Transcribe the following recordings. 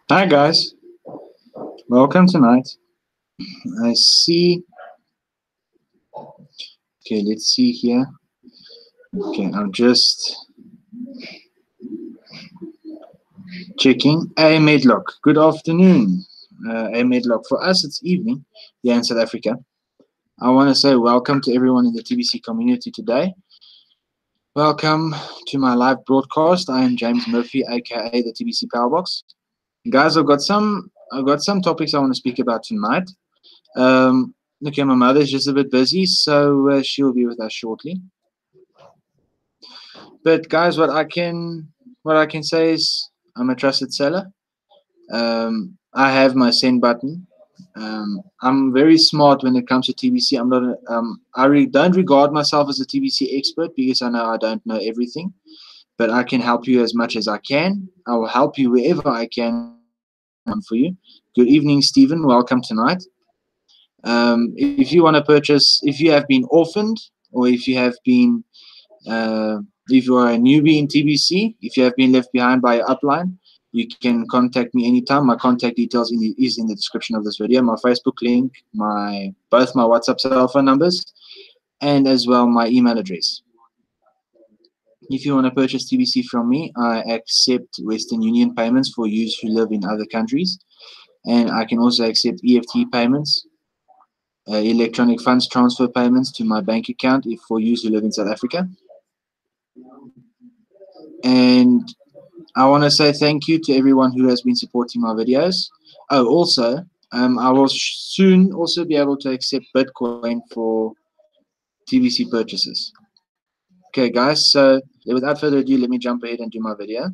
Hi guys, welcome tonight. I see. Okay, let's see here. Okay, I'm just checking. A Medlock, good afternoon. A Medlock, for us it's evening here in South Africa. I want to say welcome to everyone in the TBC community today. Welcome to my live broadcast. I am James Murphy, aka the TBC Powerbox. Guys, I've got some topics I want to speak about tonight. Okay, my mother's just a bit busy, so she'll be with us shortly. But guys, what I can say is I'm a trusted seller. I have my send button. I'm very smart when it comes to TBC. I'm not. Don't regard myself as a TBC expert because I know I don't know everything. But I can help you as much as I can. I will help you wherever I can for you. Good evening, Stephen. Welcome tonight. If you want to purchase, if you have been orphaned, or if you have been if you are a newbie in TBC, if you have been left behind by your upline, you can contact me anytime. My contact details is in the description of this video. My Facebook link, both my WhatsApp cell phone numbers, and as well my email address. If you want to purchase TBC from me, I accept Western Union payments for users who live in other countries, and I can also accept EFT payments, electronic funds transfer payments to my bank account if for users who live in South Africa. And I want to say thank you to everyone who has been supporting my videos. Oh, also, I will soon also be able to accept Bitcoin for TBC purchases. Okay, guys, so without further ado, let me jump ahead and do my video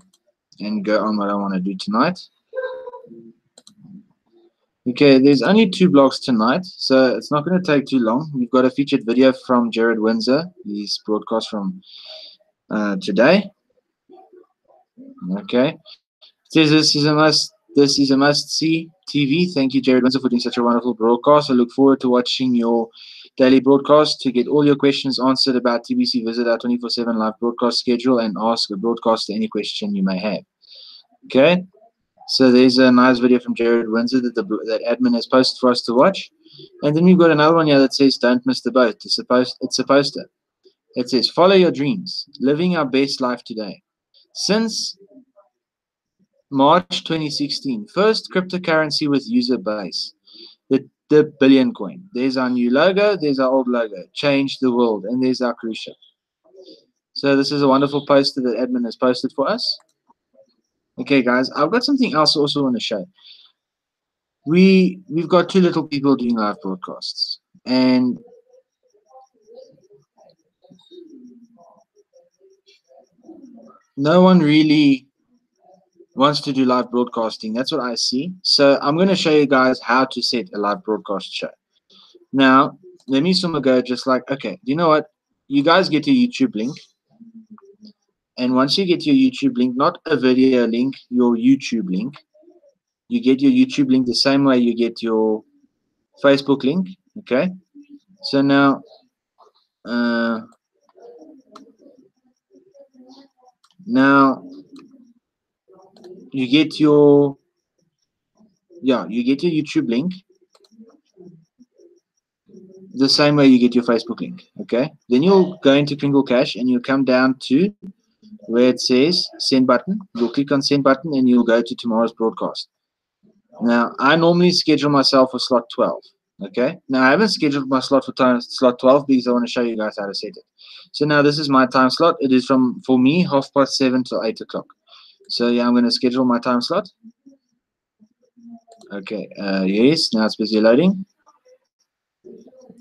and go on what I want to do tonight. Okay, there's only 2 blogs tonight, so it's not going to take too long. We've got a featured video from Jared Windsor. He's broadcast from today. Okay, says this is a must-see TV. Thank you, Jared Windsor, for doing such a wonderful broadcast. I look forward to watching your daily broadcast. To get all your questions answered about TBC, visit our 24/7 live broadcast schedule and ask a broadcaster any question you may have. Okay, so there's a nice video from Jared Windsor that that admin has posted for us to watch. And then we've got another one here that says, "Don't miss the boat." It's a poster. It says, "Follow your dreams, living our best life today." Since March 2016, first cryptocurrency with user base, the Billion Coin. There's our new logo, there's our old logo, change the world, and there's our cruise ship. So this is a wonderful poster that admin has posted for us. Okay, guys, I've got something else I also want to show. We've got 2 little people doing live broadcasts, and no one really wants to do live broadcasting. That's what I see. So I'm going to show you guys how to set a live broadcast show. Now, let me go just like, okay, you know what? You guys get your YouTube link. And once you get your YouTube link, not a video link, your YouTube link, you get your YouTube link the same way you get your Facebook link. Okay. So now, you get your YouTube link the same way you get your Facebook link. Okay. Then you'll go into Kringle Cash and you'll come down to where it says send button. You'll click on send button and you'll go to tomorrow's broadcast. Now, I normally schedule myself for slot 12. Okay. Now, I haven't scheduled my slot for slot 12 because I want to show you guys how to set it. So now this is my time slot. It is for me 7:30 till 8 o'clock. So yeah, I'm going to schedule my time slot. Okay. Yes. Now it's busy loading.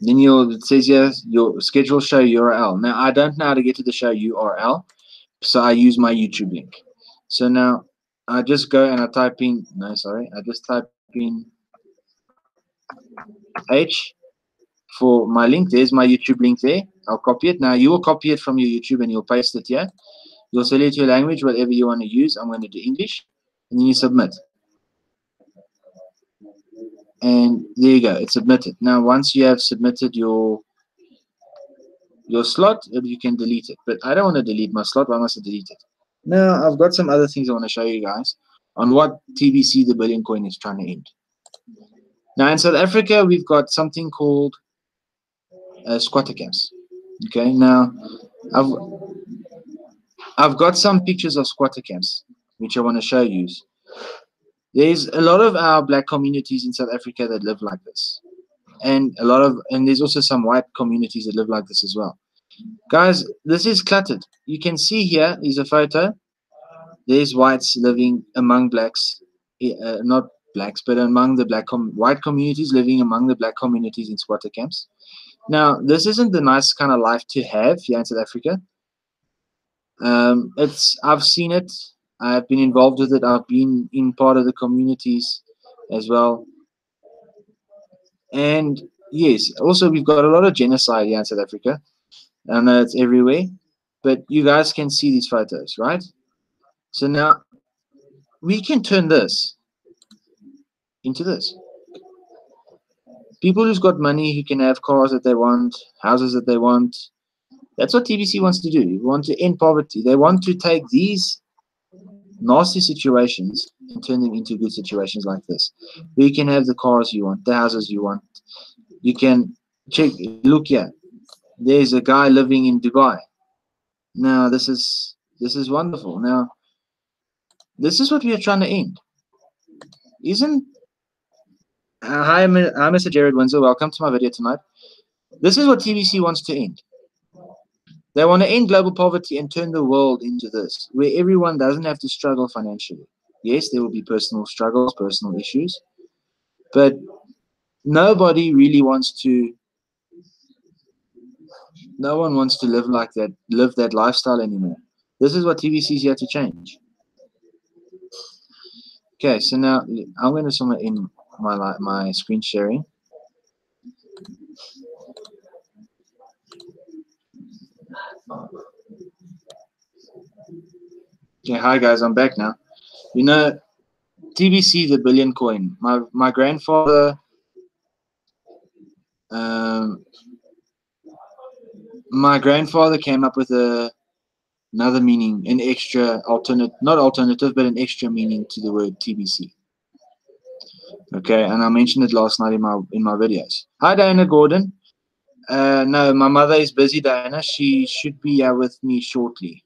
Then it says here your schedule show URL. Now I don't know how to get to the show URL, so I use my YouTube link. So now I just go and I type in. No, sorry. I just type in H for my link. There's my YouTube link there. I'll copy it. Now you will copy it from your YouTube and you'll paste it here. You'll select your language, whatever you want to use. I'm going to do English, and then you submit. And there you go, it's submitted. Now, once you have submitted your slot, you can delete it. But I don't want to delete my slot. Why must I delete it? Now, I've got some other things I want to show you guys on what TBC, the billion coin, is trying to end. Now, in South Africa, we've got something called squatter camps. Okay, now I've I've got some pictures of squatter camps which I want to show you. There's a lot of our black communities in South Africa that live like this, and there's also some white communities that live like this as well. Guys, this is cluttered. You can see here is a photo. There's whites living among blacks, not blacks, but among the white communities living among the black communities in squatter camps. Now, this isn't the nice kind of life to have here in South Africa. I've seen it. I've been involved with it. I've been in part of the communities as well. And yes, also we've got a lot of genocide here in South Africa. I know it's everywhere, but you guys can see these photos, right? So now we can turn this into this. People who's got money, who can have cars that they want, houses that they want. That's what TBC wants to do. They want to end poverty. They want to take these nasty situations and turn them into good situations like this. Where you can have the cars you want, the houses you want. You can look here. There's a guy living in Dubai. Now this is wonderful. Now this is what we are trying to end. Isn't hi, I'm Mr. Jared Windsor. Welcome to my video tonight. This is what TBC wants to end. They want to end global poverty and turn the world into this, where everyone doesn't have to struggle financially. Yes, there will be personal struggles, personal issues, but nobody really wants to. No one wants to live like that, live that lifestyle anymore. This is what TBC is here to change. Okay, so now I'm going to zoom in my screen sharing. Okay, hi guys, I'm back now. You know, TBC, the billion coin. My grandfather, um, came up with another meaning, an extra not alternative, but an extra meaning to the word TBC. Okay, and I mentioned it last night in my videos. Hi, Diana Gordon. No, my mother is busy, Diana. She should be here with me shortly.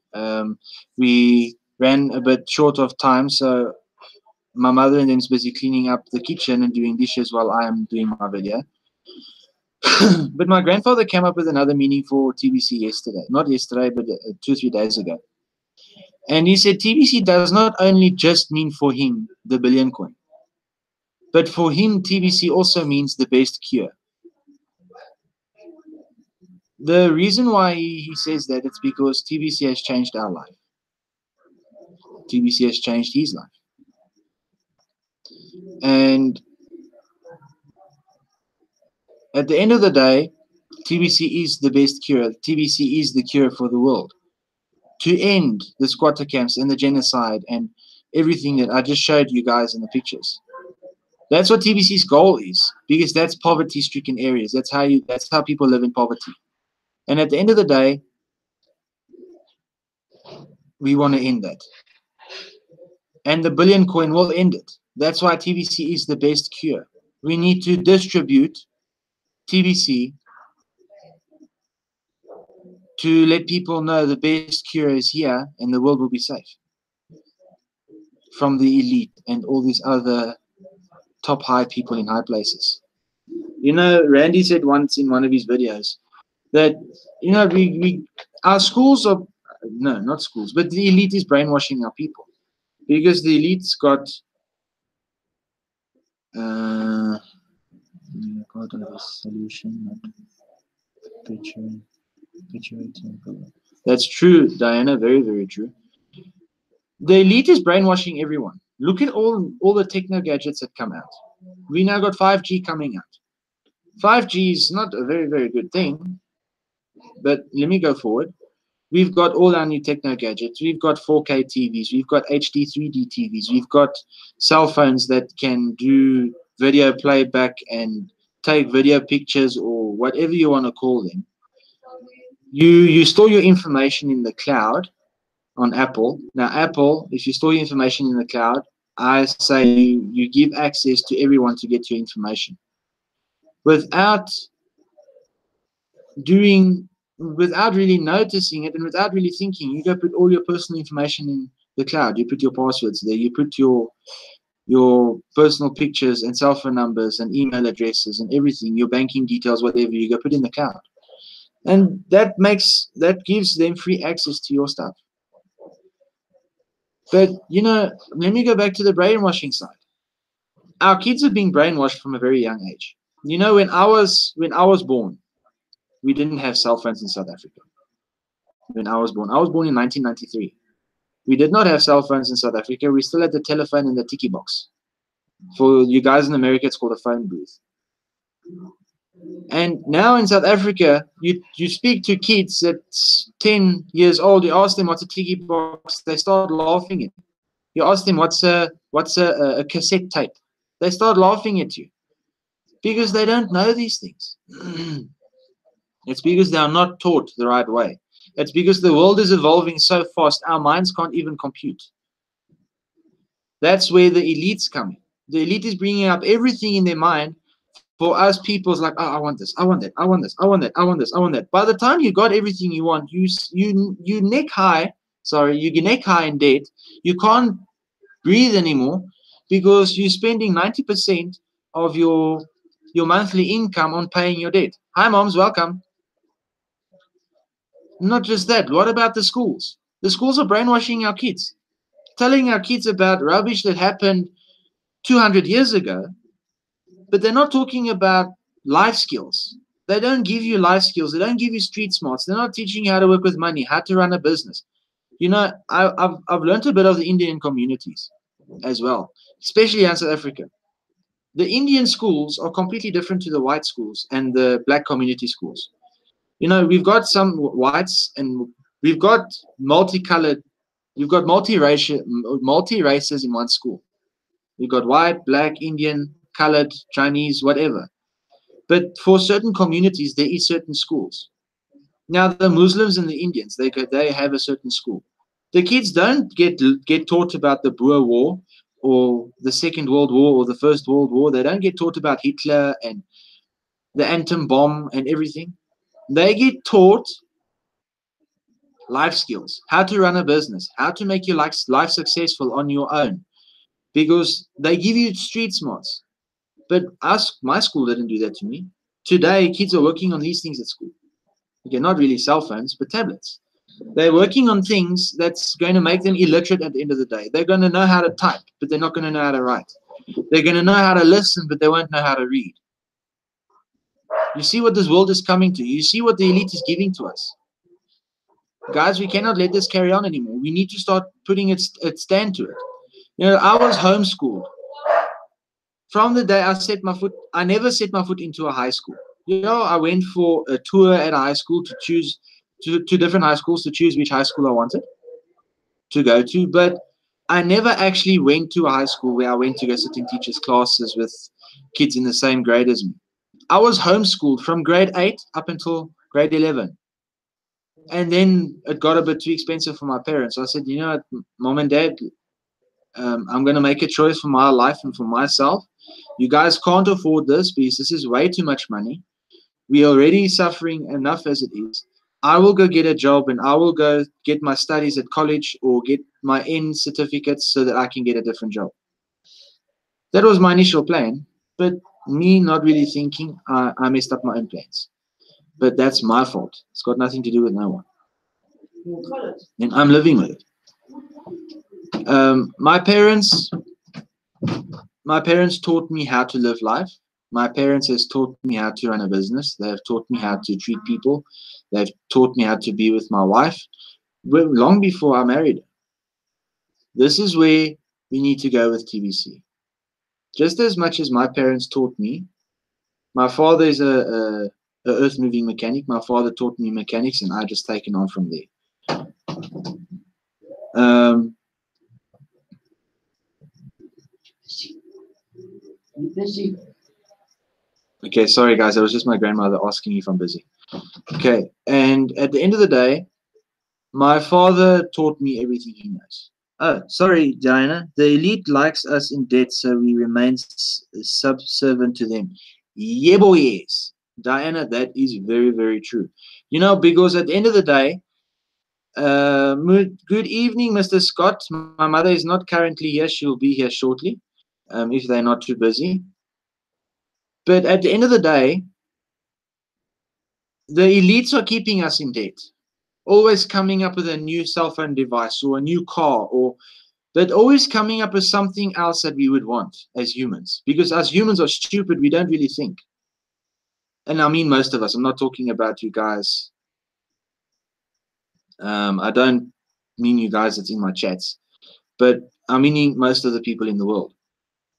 We ran a bit short of time, so my mother and them is busy cleaning up the kitchen and doing dishes while I am doing my video. But my grandfather came up with another meaning for TBC yesterday. Not yesterday, but 2-3 days ago. And he said TBC does not only just mean for him the billion coin, but for him TBC also means the best cure. The reason why he says that, it's because TBC has changed our life. TBC has changed his life. And at the end of the day, TBC is the best cure. TBC is the cure for the world. To end the squatter camps and the genocide and everything that I just showed you guys in the pictures. That's what TBC's goal is, because that's poverty-stricken areas. That's how people live in poverty. And at the end of the day, we want to end that. And the billion coin will end it. That's why TBC is the best cure. We need to distribute TBC to let people know the best cure is here and the world will be safe from the elite and all these other top high people in high places. You know, Randy said once in one of his videos that, you know, our schools are, no, not schools, but the elite is brainwashing our people, because the elite's got part of a solution, not perpetuating. That's true, Diana. Very, very true. The elite is brainwashing everyone. Look at all the techno gadgets that come out. We now got 5G coming out. 5G is not a very, very good thing, but let me go forward. We've got all our new techno gadgets. We've got 4K TVs. We've got HD 3D TVs. We've got cell phones that can do video playback and take video pictures or whatever you want to call them. You store your information in the cloud on Apple. Now, Apple, if you store your information in the cloud, I say you give access to everyone to get your information without doing, without really noticing it and without really thinking. You go put all your personal information in the cloud. You put your passwords there. You put your personal pictures and cell phone numbers and email addresses and everything, your banking details, whatever, you go put in the cloud. And that gives them free access to your stuff. But let me go back to the brainwashing side. Our kids are being brainwashed from a very young age. When I was born, we didn't have cell phones in South Africa. When I was born in 1993. We did not have cell phones in South Africa. We still had the telephone and the tiki box. For you guys in America, it's called a phone booth. And now in South Africa, you speak to kids that's 10 years old. You ask them what's a tiki box, they start laughing at you. You ask them what's a cassette tape, they start laughing at you because they don't know these things. It's because they are not taught the right way. It's because the world is evolving so fast, our minds can't even compute. That's where the elite's coming. The elite is bringing up everything in their mind. For us, people's like, oh, I want this, I want that, I want this, I want that, I want this, I want that. By the time you got everything you want, you neck high. Sorry, you neck high in debt. You can't breathe anymore because you're spending 90% of your monthly income on paying your debt. Hi, moms, welcome. Not just that. What about the schools? The schools are brainwashing our kids, telling our kids about rubbish that happened 200 years ago. But they're not talking about life skills. They don't give you life skills. They don't give you street smarts. They're not teaching you how to work with money, how to run a business. I've learned a bit of the Indian communities as well, especially in South Africa. The Indian schools are completely different to the white schools and the black community schools. We've got some whites and we've got multicolored, you've got multi-races in one school. You've got white, black, Indian, colored, Chinese, whatever. But for certain communities, there is certain schools. Now, the Muslims and the Indians, they have a certain school. The kids don't get taught about the Boer War or the Second World War or the First World War. They don't get taught about Hitler and the atom bomb and everything. They get taught life skills, how to run a business, how to make your life successful on your own, because they give you street smarts. But my school didn't do that to me. Today, kids are working on these things at school. Okay, not really cell phones, but tablets. They're working on things that's going to make them illiterate at the end of the day. They're going to know how to type, but they're not going to know how to write. They're going to know how to listen, but they won't know how to read. You see what this world is coming to. You see what the elite is giving to us. Guys, we cannot let this carry on anymore. We need to start putting a stand to it. I was homeschooled. From the day I never set my foot into a high school. I went for a tour at a high school to choose two different high schools to choose which high school I wanted to go to. But I never actually went to a high school where I went to go sit in teachers' classes with kids in the same grade as me. I was homeschooled from grade 8 up until grade 11. And then it got a bit too expensive for my parents. So I said, Mom and Dad, I'm going to make a choice for my life and for myself. You guys can't afford this because this is way too much money. We're already suffering enough as it is. I will go get a job and I will go get my studies at college or get my N certificates so that I can get a different job. That was my initial plan, but me not really thinking, I messed up my own plans. But that's my fault. It's got nothing to do with no one. And I'm living with it. My parents taught me how to live life. My parents has taught me how to run a business. They have taught me how to treat people. They've taught me how to be with my wife long before I married her. This is where we need to go with TBC. Just as much as my parents taught me, my father is a earth-moving mechanic. My father taught me mechanics, and I just taken on from there. Um, okay, sorry guys, that was just my grandmother asking if I'm busy. Okay, and at the end of the day, my father taught me everything he knows. Oh, sorry, Diana. The elite likes us in debt, so we remain subservient to them. Yeah, boys. Diana, that is very, very true. You know, because at the end of the day, good evening, Mr. Scott. My mother is not currently here. She'll be here shortly, if they're not too busy. But at the end of the day, the elites are keeping us in debt. Always coming up with a new cell phone device or a new car, or but always coming up with something else that we would want as humans. Because as humans are stupid, we don't really think. And I mean most of us. I'm not talking about you guys. I don't mean you guys that's in my chats, but I'm meaning most of the people in the world.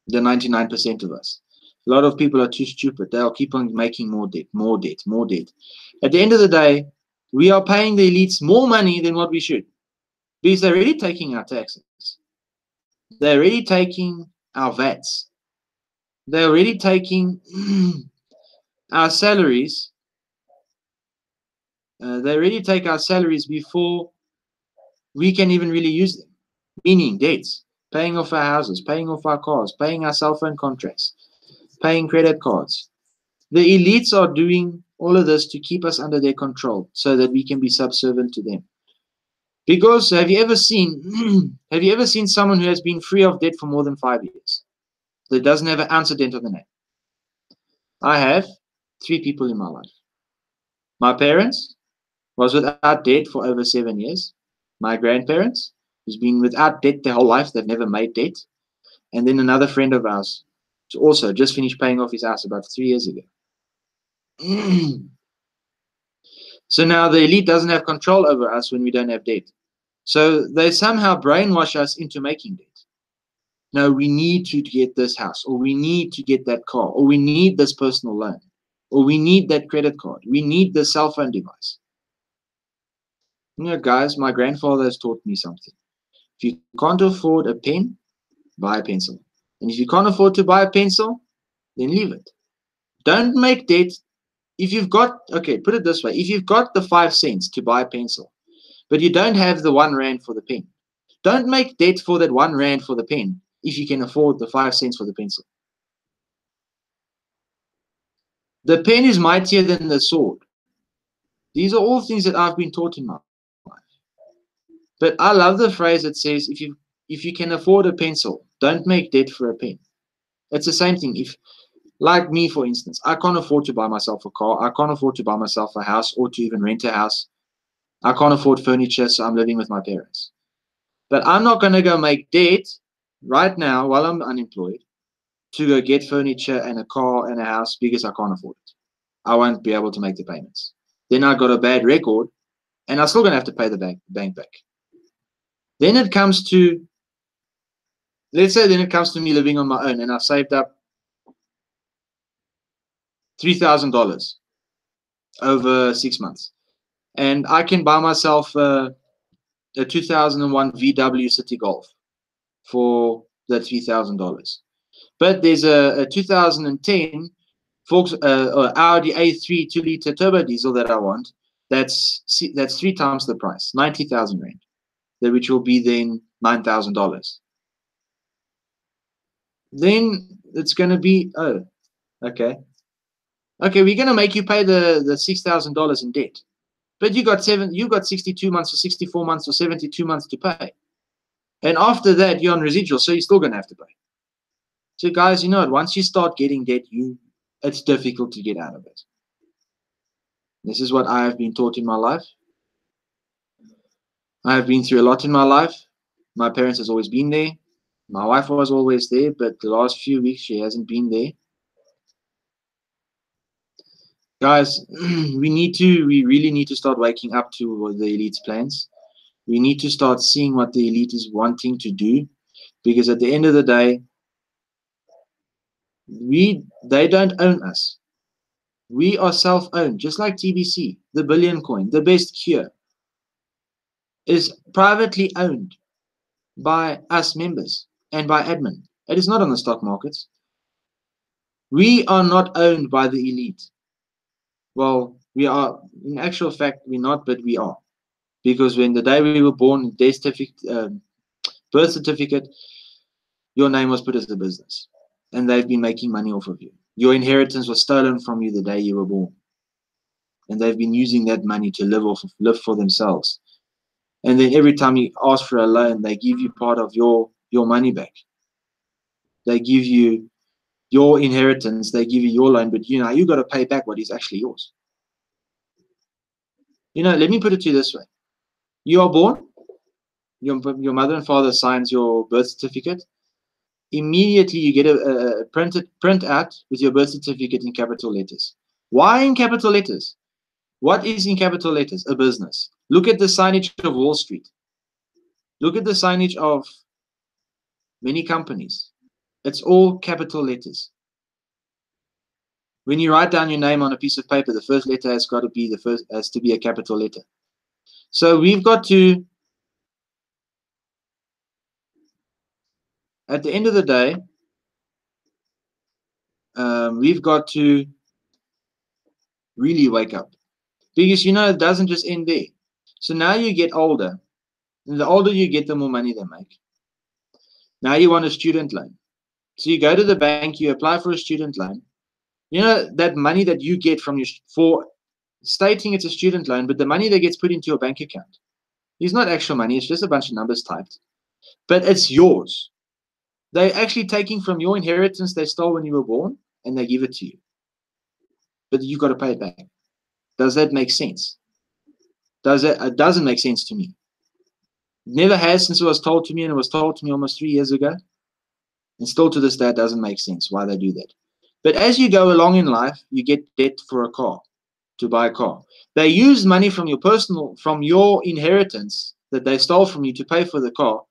The 99% of us. A lot of people are too stupid. They'll keep on making more debt, more debt, more debt. At the end of the day, we are paying the elites more money than what we should. Because they're already taking our taxes. They're already taking our VATs. They're already taking our salaries. They already take our salaries before we can even really use them. Meaning debts, paying off our houses, paying off our cars, paying our cell phone contracts, paying credit cards. The elites are doing all of this to keep us under their control so that we can be subservient to them. Because have you ever seen have you ever seen someone who has been free of debt for more than 5 years? That doesn't have an ounce of dent on the name. I have 3 people in my life. My parents was without debt for over 7 years. My grandparents, who's been without debt their whole life, they've never made debt. And then another friend of ours, who's also just finished paying off his house about 3 years ago. So now the elite doesn't have control over us when we don't have debt. So they somehow brainwash us into making debt. No, we need to get this house, or we need to get that car, or we need this personal loan, or we need that credit card. We need the cell phone device. You know, guys, my grandfather has taught me something. If you can't afford a pen, buy a pencil. And if you can't afford to buy a pencil, then leave it. Don't make debt. If you've got, okay, put it this way. If you've got the 5 cents to buy a pencil, but you don't have the 1 rand for the pen, don't make debt for that 1 rand for the pen if you can afford the 5 cents for the pencil. The pen is mightier than the sword. These are all things that I've been taught in my life. But I love the phrase that says, if you can afford a pencil, don't make debt for a pen. It's the same thing. If, like me, for instance, I can't afford to buy myself a car. I can't afford to buy myself a house or to even rent a house. I can't afford furniture, so I'm living with my parents. But I'm not going to go make debt right now while I'm unemployed to go get furniture and a car and a house because I can't afford it. I won't be able to make the payments. Then I got a bad record, and I'm still going to have to pay the bank back. Then it comes to, let's say, then it comes to me living on my own, and I've saved up $3,000 over 6 months, and I can buy myself a 2001 VW City Golf for the $3,000. But there's a 2010 Audi A3 2-liter turbo diesel that I want. That's 3 times the price, 90,000 rand, which will be then $9,000. Then it's going to be, oh, okay, we're going to make you pay the $6,000 in debt, but you got 62 months or 64 months or 72 months to pay, and after that you're on residual, so you're still going to have to pay. So guys, you know what? Once you start getting debt, it's difficult to get out of it. This is what I have been taught in my life. I have been through a lot in my life. My parents has always been there. My wife was always there, but the last few weeks she hasn't been there. Guys, we really need to start waking up to the elite's plans. We need to start seeing what the elite is wanting to do, because at the end of the day, they don't own us. We are self-owned, just like TBC, the billion coin, the best cure. is privately owned by us members and by admin. It is not on the stock markets. We are not owned by the elite. Well, we are, in actual fact, we're not, but we are. Because when the day we were born, birth certificate, your name was put as a business. And they've been making money off of you. Your inheritance was stolen from you the day you were born. And they've been using that money to live for themselves. And then every time you ask for a loan, they give you part of your money back. They give you your inheritance, they give you your loan, but you got to pay back what is actually yours. Let me put it to you this way. You are born, your mother and father signs your birth certificate. Immediately you get a print out with your birth certificate in capital letters. Why in capital letters? What is in capital letters? A business. Look at the signage of Wall Street. Look at the signage of many companies. It's all capital letters. When you write down your name on a piece of paper, the first letter has to be a capital letter. So we've got to, at the end of the day, we've got to really wake up. Because it doesn't just end there. So now you get older. And the older you get, the more money they make. Now you want a student loan. So you go to the bank, you apply for a student loan. That money that you get for stating it's a student loan, but the money that gets put into your bank account is not actual money. It's just a bunch of numbers typed. But it's yours. They're actually taking from your inheritance they stole when you were born, and they give it to you. But you've got to pay it back. Does that make sense? It doesn't make sense to me. It never has since it was told to me, and it was told to me almost 3 years ago. And still to this day, it doesn't make sense why they do that. But as you go along in life, you get debt for a car, to buy a car. They use money from your inheritance that they stole from you to pay for the car.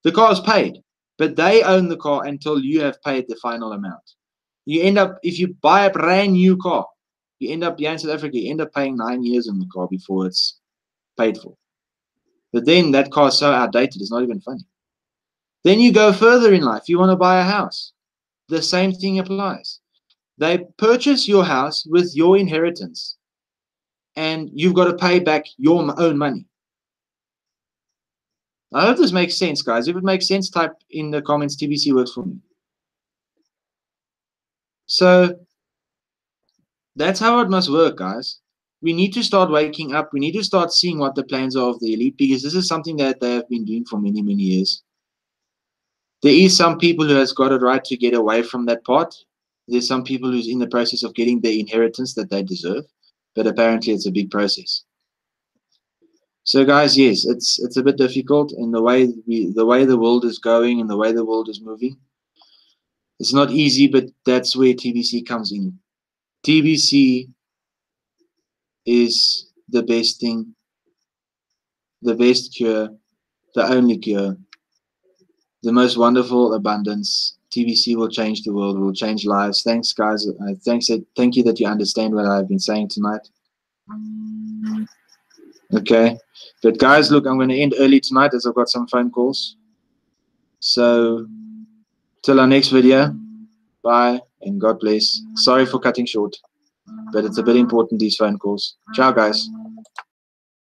The car is paid, but they own the car until you have paid the final amount. You end up, if you buy a brand new car, you end up here in South Africa, you end up paying 9 years on the car before it's paid for. But then that car is so outdated, it's not even funny. Then you go further in life, you want to buy a house. The same thing applies. They purchase your house with your inheritance, and you've got to pay back your own money. I hope this makes sense, guys. If it makes sense, type in the comments, TBC works for me. So that's how it must work, guys. We need to start waking up. We need to start seeing what the plans are of the elite, because this is something that they have been doing for many, many years. There is some people who has got it right to get away from that part. There's some people who's in the process of getting the inheritance that they deserve, but apparently it's a big process. So guys, yes, it's a bit difficult, and the way the world is going and the way the world is moving, it's not easy, but that's where TBC comes in. TBC is the best thing, the best cure, the only cure, the most wonderful abundance. TBC will change the world, will change lives. Thanks, guys. Thank you that you understand what I've been saying tonight. Okay. But guys, look, I'm going to end early tonight as I've got some phone calls. So till our next video, bye and God bless. Sorry for cutting short, but it's a bit important, these phone calls. Ciao, guys.